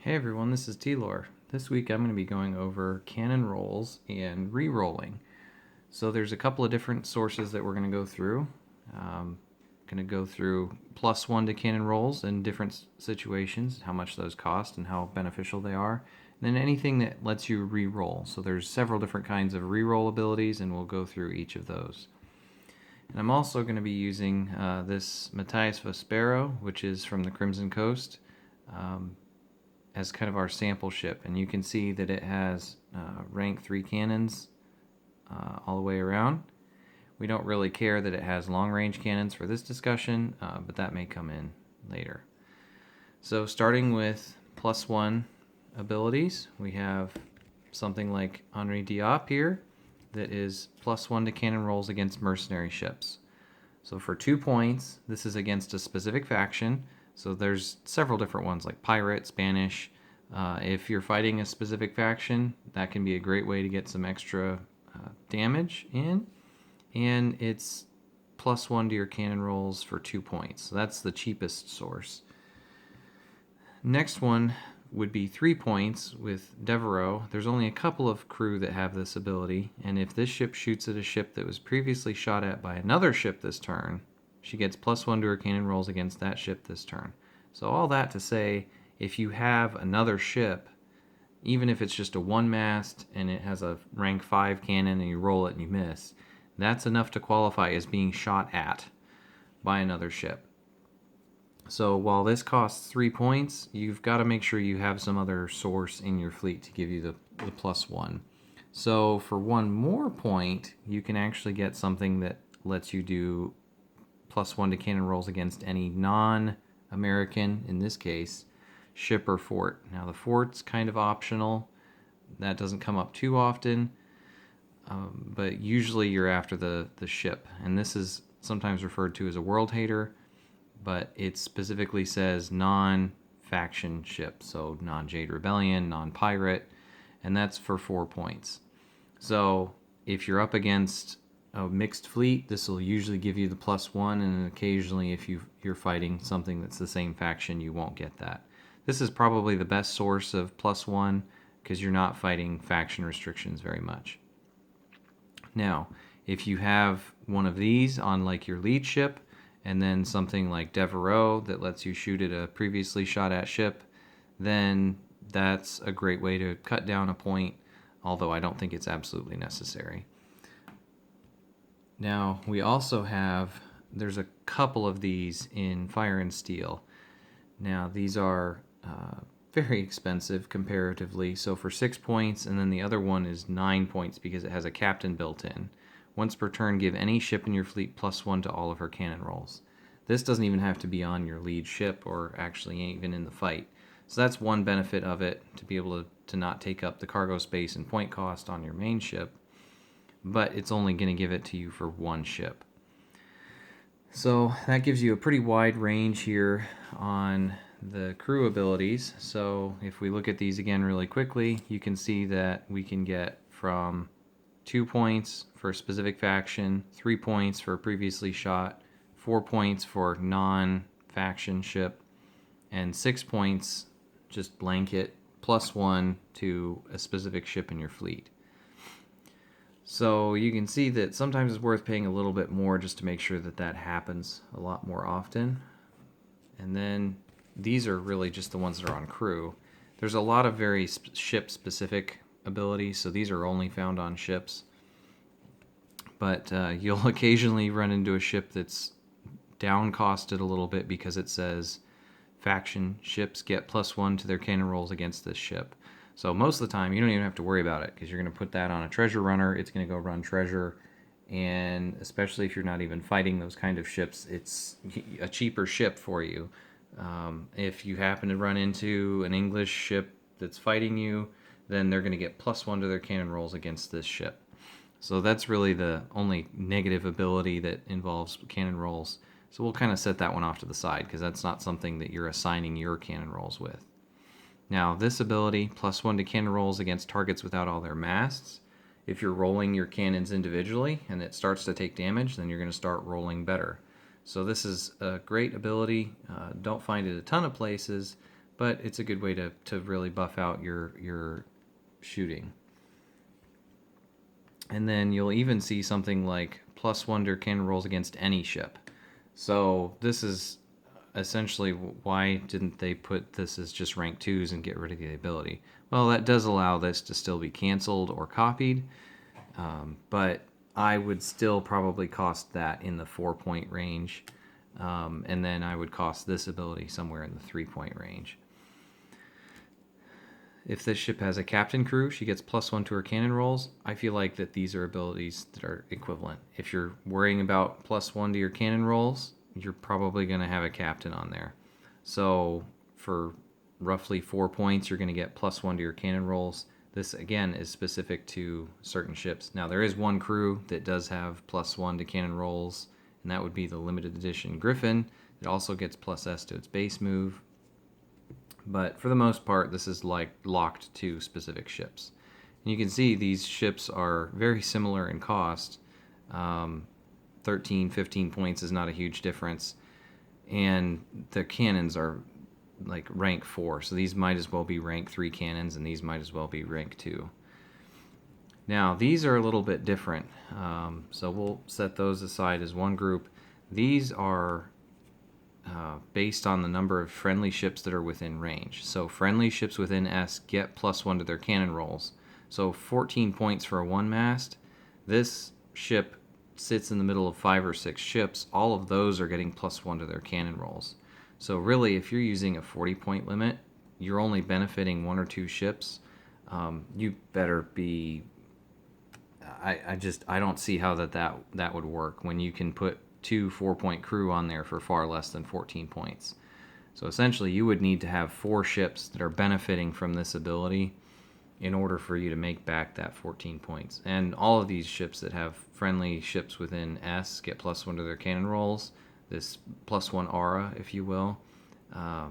Hey everyone, this is T-Lore. This week I'm going to be going over cannon rolls and re-rolling. So there's a couple of different sources that we're going to go through. Going to go through +1 to cannon rolls in different situations, how much those cost and how beneficial they are. And then anything that lets you re-roll. So there's several different kinds of re-roll abilities, and we'll go through each of those. And I'm also going to be using this Matthias Vespero, which is from the Crimson Coast, as kind of our sample ship. And you can see that it has rank 3 cannons all the way around. We don't really care that it has long-range cannons for this discussion, but that may come in later. So starting with +1 abilities, we have something like Henri Diop here that is +1 to cannon rolls against mercenary ships. So for 2 points, this is against a specific faction. So there's several different ones like pirate, Spanish. If you're fighting a specific faction, that can be a great way to get some extra damage in. And it's +1 to your cannon rolls for 2 points. So that's the cheapest source. Next one would be 3 points with Devereaux. There's only a couple of crew that have this ability, and if this ship shoots at a ship that was previously shot at by another ship this turn, she gets +1 to her cannon rolls against that ship this turn. So all that to say, if you have another ship, even if it's just a 1-mast and it has a rank 5 cannon and you roll it and you miss, that's enough to qualify as being shot at by another ship. So while this costs 3 points, you've got to make sure you have some other source in your fleet to give you the +1. So for 1 more point, you can actually get something that lets you do +1 to cannon rolls against any non-American, in this case, ship or fort. Now the fort's kind of optional. That doesn't come up too often, but usually you're after the ship. And this is sometimes referred to as a world hater, but it specifically says non-faction ship, so non-Jade Rebellion, non-pirate, and that's for 4 points. So if you're up against a mixed fleet, this will usually give you the +1, and occasionally if you're fighting something that's the same faction, you won't get that. This is probably the best source of +1 because you're not fighting faction restrictions very much. Now, if you have one of these on like your lead ship, and then something like Devereaux that lets you shoot at a previously shot at ship, then that's a great way to cut down a point, although I don't think it's absolutely necessary. Now, we also have, there's a couple of these in Fire and Steel. Now, these are very expensive comparatively, so for 6 points, and then the other one is 9 points because it has a captain built in. Once per turn, give any ship in your fleet +1 to all of her cannon rolls. This doesn't even have to be on your lead ship or actually even in the fight. So that's one benefit of it, to be able to not take up the cargo space and point cost on your main ship, but it's only going to give it to you for 1 ship. So that gives you a pretty wide range here on the crew abilities. So if we look at these again really quickly, you can see that we can get from 2 points for a specific faction, 3 points for a previously shot, 4 points for non-faction ship, and 6 points just blanket +1 to a specific ship in your fleet. So you can see that sometimes it's worth paying a little bit more just to make sure that that happens a lot more often. And then these are really just the ones that are on crew. There's a lot of very ship-specific abilities, so these are only found on ships. But you'll occasionally run into a ship that's downcosted a little bit because it says faction ships get +1 to their cannon rolls against this ship. So most of the time, you don't even have to worry about it because you're going to put that on a treasure runner. It's going to go run treasure, and especially if you're not even fighting those kind of ships, it's a cheaper ship for you. If you happen to run into an English ship that's fighting you, then they're going to get +1 to their cannon rolls against this ship. So that's really the only negative ability that involves cannon rolls. So we'll kind of set that one off to the side because that's not something that you're assigning your cannon rolls with. Now this ability, +1 to cannon rolls against targets without all their masts. If you're rolling your cannons individually and it starts to take damage, then you're going to start rolling better. So this is a great ability. Don't find it a ton of places, but it's a good way to really buff out your shooting. And then you'll even see something like +1 to cannon rolls against any ship. So this is essentially why didn't they put this as just rank 2s and get rid of the ability? Well, that does allow this to still be canceled or copied, but I would still probably cost that in the 4-point range, and then I would cost this ability somewhere in the 3-point range. If this ship has a captain crew, she gets +1 to her cannon rolls. I feel like that these are abilities that are equivalent. If you're worrying about +1 to your cannon rolls, you're probably going to have a captain on there. So for roughly 4 points, you're going to get +1 to your cannon rolls. This, again, is specific to certain ships. Now, there is one crew that does have +1 to cannon rolls, and that would be the limited edition Griffin. It also gets +S to its base move. But for the most part, this is like locked to specific ships. And you can see these ships are very similar in cost. 13, 15 points is not a huge difference. And the cannons are like rank 4. So these might as well be rank 3 cannons, and these might as well be rank 2. Now, these are a little bit different. So we'll set those aside as one group. These are based on the number of friendly ships that are within range. So friendly ships within S get +1 to their cannon rolls. So 14 points for a 1-mast. This ship sits in the middle of 5 or 6 ships. All of those are getting +1 to their cannon rolls. So really, if you're using a 40-point limit, you're only benefiting 1 or 2 ships. You better be... I don't see how that would work when you can put 2 4-point crew on there for far less than 14 points. So essentially, you would need to have 4 ships that are benefiting from this ability in order for you to make back that 14 points. And all of these ships that have friendly ships within S get +1 to their cannon rolls. This +1 aura, if you will, are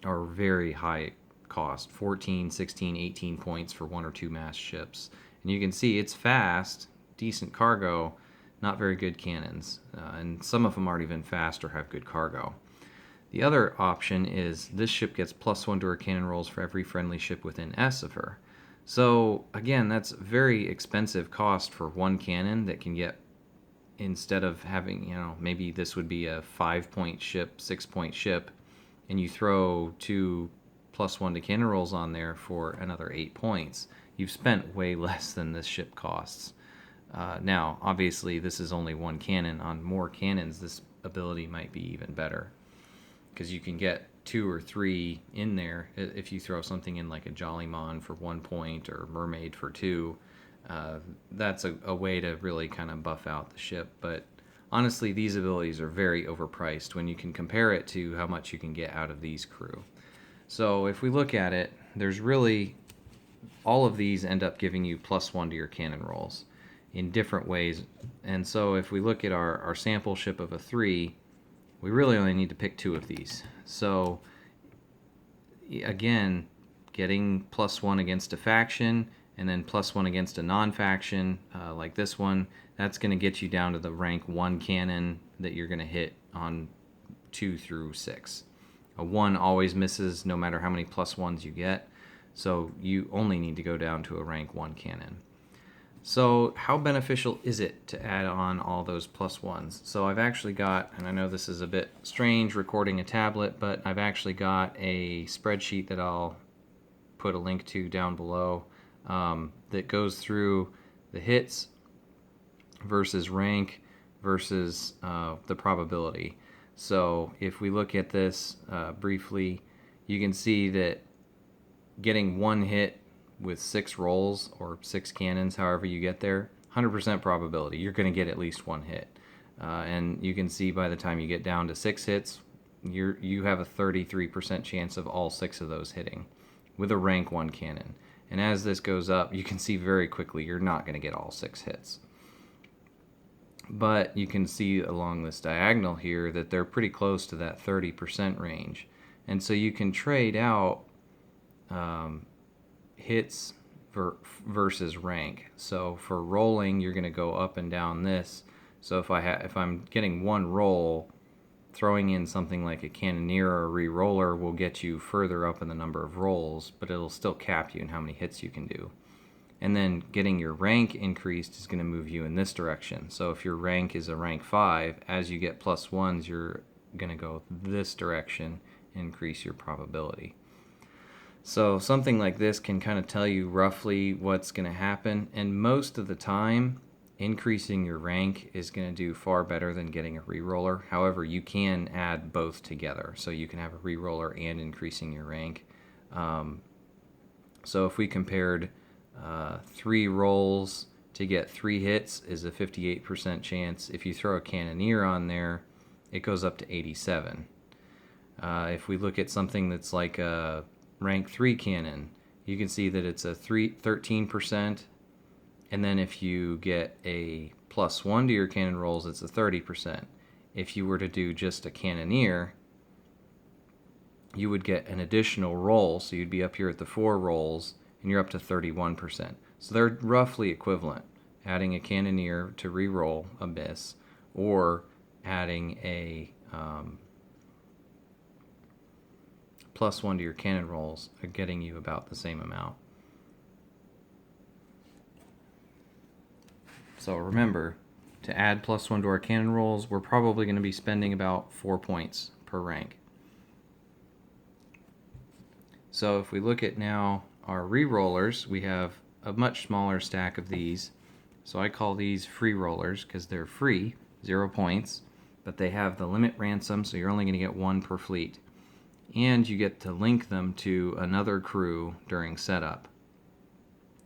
very high cost. 14, 16, 18 points for 1 or 2 mast ships. And you can see it's fast, decent cargo, not very good cannons, and some of them aren't even fast or have good cargo. The other option is this ship gets +1 to her cannon rolls for every friendly ship within S of her. So again, that's very expensive cost for one cannon that can get, instead of having, maybe this would be a 5-point ship, 6-point ship, and you throw 2 +1 to cannon rolls on there for another 8 points. You've spent way less than this ship costs. Now, obviously, this is only one cannon. On more cannons, this ability might be even better, because you can get 2 or 3 in there. If you throw something in like a Jollymon for 1 point or Mermaid for 2, that's a way to really kind of buff out the ship. But honestly, these abilities are very overpriced when you can compare it to how much you can get out of these crew. So if we look at it, there's really... all of these end up giving you +1 to your cannon rolls in different ways. And so if we look at our sample ship of a 3, we really only need to pick 2 of these. So again, getting +1 against a faction and then +1 against a non-faction, like this one, that's going to get you down to the rank 1 cannon that you're going to hit on 2 through 6. A 1 always misses no matter how many +1s you get. So you only need to go down to a rank 1 cannon. So how beneficial is it to add on all those +1s? So I've actually got, and I know this is a bit strange recording a tablet, but I've actually got a spreadsheet that I'll put a link to down below that goes through the hits versus rank versus the probability. So if we look at this briefly, you can see that getting 1 hit with 6 rolls or 6 cannons, however you get there, 100% probability. You're going to get at least 1 hit. And you can see by the time you get down to 6 hits, you have a 33% chance of all 6 of those hitting with a rank 1 cannon. And as this goes up, you can see very quickly you're not going to get all 6 hits. But you can see along this diagonal here that they're pretty close to that 30% range. And so you can trade out hits versus rank. So for rolling, you're going to go up and down this. So if I'm getting 1 roll throwing in something like a cannoneer or a reroller will get you further up in the number of rolls, but it'll still cap you in how many hits you can do. And then getting your rank increased is going to move you in this direction. So if your rank is a rank 5, as you get +1s, you're going to go this direction, increase your probability. So something like this can kind of tell you roughly what's going to happen. And most of the time, increasing your rank is going to do far better than getting a reroller. However, you can add both together. So you can have a reroller and increasing your rank. So if we compared 3 rolls to get 3 hits is a 58% chance. If you throw a cannoneer on there, it goes up to 87. If we look at something that's like a rank 3 cannon, you can see that it's a 13%. And then if you get a +1 to your cannon rolls, it's a 30%. If you were to do just a cannoneer, you would get an additional roll, so you'd be up here at the 4 rolls, and you're up to 31%. So they're roughly equivalent. Adding a cannoneer to re-roll a miss, or adding a +1 to your cannon rolls are getting you about the same amount. So remember, to add +1 to our cannon rolls, we're probably going to be spending about 4 points per rank. So if we look at now our re-rollers, we have a much smaller stack of these. So I call these free rollers because they're free, 0 points, but they have the limit ransom, so you're only going to get 1 per fleet. And you get to link them to another crew during setup.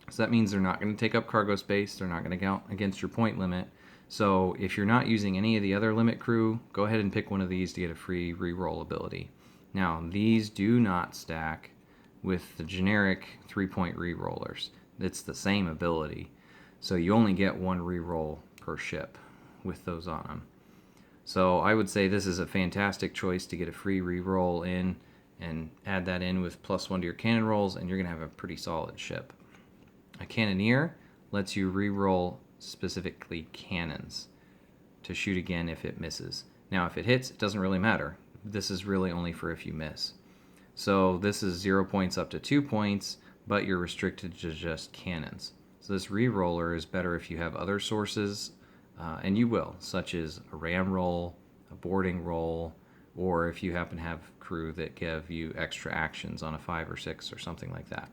So that means they're not going to take up cargo space, they're not going to count against your point limit. So if you're not using any of the other limit crew, go ahead and pick one of these to get a free re-roll ability. Now, these do not stack with the generic 3-point re-rollers. It's the same ability. So you only get 1 re-roll per ship with those on them. So I would say this is a fantastic choice to get a free re-roll in and add that in with +1 to your cannon rolls, and you're going to have a pretty solid ship. A cannoneer lets you re-roll specifically cannons to shoot again if it misses. Now, if it hits, it doesn't really matter. This is really only for if you miss. So this is 0 points up to 2 points, but you're restricted to just cannons. So this re-roller is better if you have other sources, and you will, such as a ram roll, a boarding roll, or if you happen to have crew that give you extra actions on a 5 or 6 or something like that.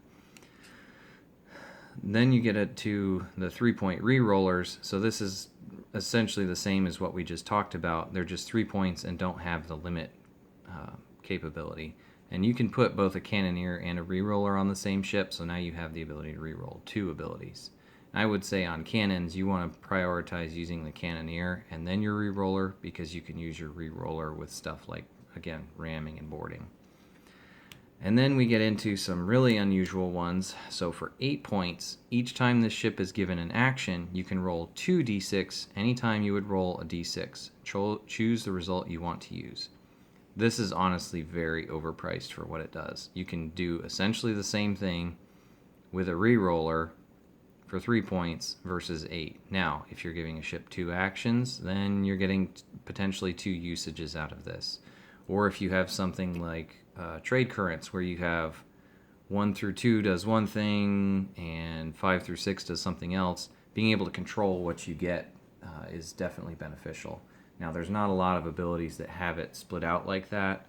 Then you get it to the 3-point re-rollers. So this is essentially the same as what we just talked about. They're just 3 points and don't have the limit capability. And you can put both a cannoneer and a re-roller on the same ship, so now you have the ability to re-roll 2 abilities. I would say on cannons, you want to prioritize using the cannoneer and then your re-roller, because you can use your re-roller with stuff like, again, ramming and boarding. And then we get into some really unusual ones. So for 8 points, each time this ship is given an action, you can roll 2 d6 anytime you would roll a d6. Choose the result you want to use. This is honestly very overpriced for what it does. You can do essentially the same thing with a re-roller for 3 points versus 8. Now, if you're giving a ship 2 actions, then you're getting potentially 2 usages out of this. Or if you have something like trade currents where you have 1 through 2 does one thing and 5 through 6 does something else, being able to control what you get is definitely beneficial. Now, there's not a lot of abilities that have it split out like that,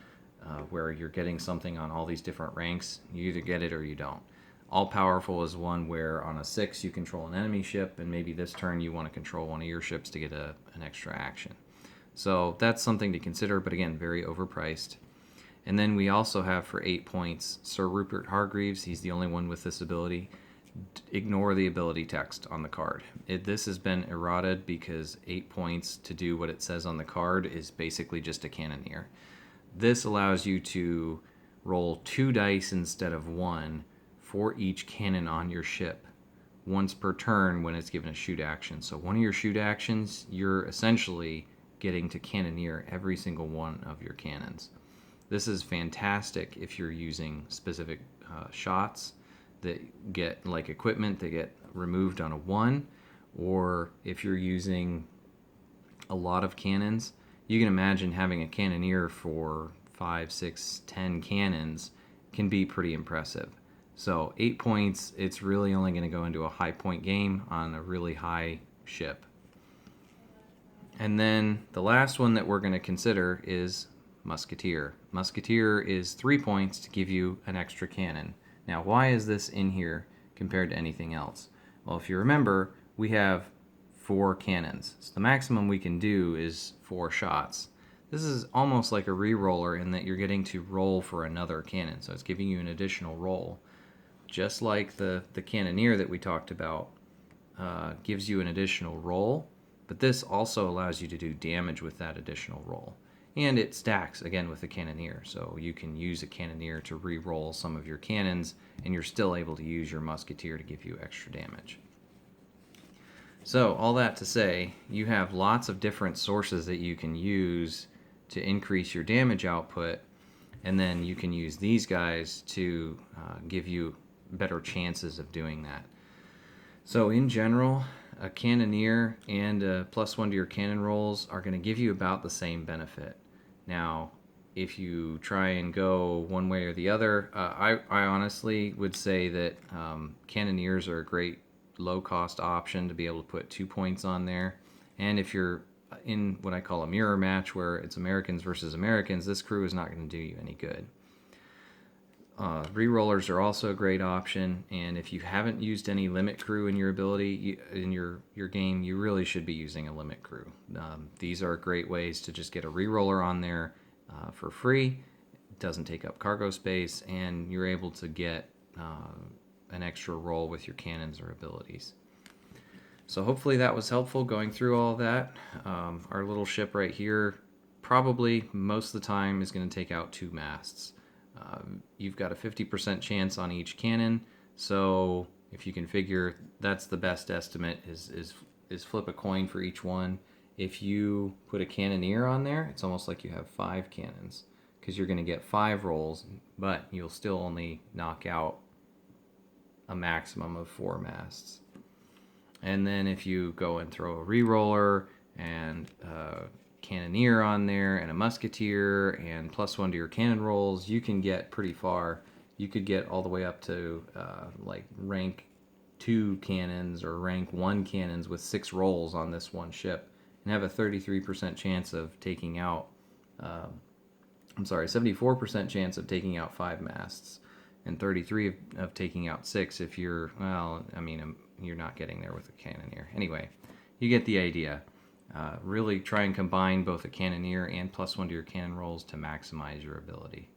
where you're getting something on all these different ranks. You either get it or you don't. All-powerful is one where on a 6 you control an enemy ship, and maybe this turn you want to control one of your ships to get an extra action. So that's something to consider, but again, very overpriced. And then we also have for 8 points Sir Rupert Hargreaves. He's the only one with this ability. Ignore the ability text on the card. This has been eroded because 8 points to do what it says on the card is basically just a cannoneer. This allows you to roll 2 dice instead of 1 for each cannon on your ship once per turn when it's given a shoot action. So one of your shoot actions, you're essentially getting to cannoneer every single one of your cannons. This is fantastic if you're using specific shots that get, like equipment that get removed on a 1, or if you're using a lot of cannons, you can imagine having a cannoneer for 5, 6, 10 cannons can be pretty impressive. So 8 points, it's really only going to go into a high point game on a really high ship. And then the last one that we're going to consider is Musketeer. Musketeer is 3 points to give you an extra cannon. Now, why is this in here compared to anything else? Well, if you remember, we have 4 cannons. So the maximum we can do is 4 shots. This is almost like a re-roller in that you're getting to roll for another cannon. So it's giving you an additional roll. Just like the cannoneer that we talked about gives you an additional roll, but this also allows you to do damage with that additional roll. And it stacks again with the cannoneer, so you can use a cannoneer to re-roll some of your cannons, and you're still able to use your musketeer to give you extra damage. So all that to say, you have lots of different sources that you can use to increase your damage output, and then you can use these guys to give you better chances of doing that. So in general, a cannoneer and a +1 to your cannon rolls are going to give you about the same benefit. Now, if you try and go one way or the other, I honestly would say that cannoneers are a great low-cost option to be able to put 2 points on there. And if you're in what I call a mirror match where it's Americans versus Americans, this crew is not going to do you any good. Rerollers are also a great option, and if you haven't used any limit crew in your ability in your game, you really should be using a limit crew. These are great ways to just get a reroller on there for free. It doesn't take up cargo space, and you're able to get an extra roll with your cannons or abilities. So hopefully that was helpful going through all that. Our little ship right here probably most of the time is going to take out 2 masts. You've got a 50% chance on each cannon, so if you can figure, that's the best estimate is flip a coin for each one. If you put a cannoneer on there, it's almost like you have 5 cannons, because you're going to get 5 rolls, but you'll still only knock out a maximum of 4 masts. And then if you go and throw a reroller and cannoneer on there and a musketeer and +1 to your cannon rolls, you can get pretty far. You could get all the way up to like rank 2 cannons or rank 1 cannons with 6 rolls on this one ship, and have a 33% chance of taking out 74% chance of taking out 5 masts, and 33 of taking out 6 if you're, well, I mean, you're not getting there with a cannoneer. Anyway, you get the idea. Really try and combine both a cannoneer and +1 to your cannon rolls to maximize your ability.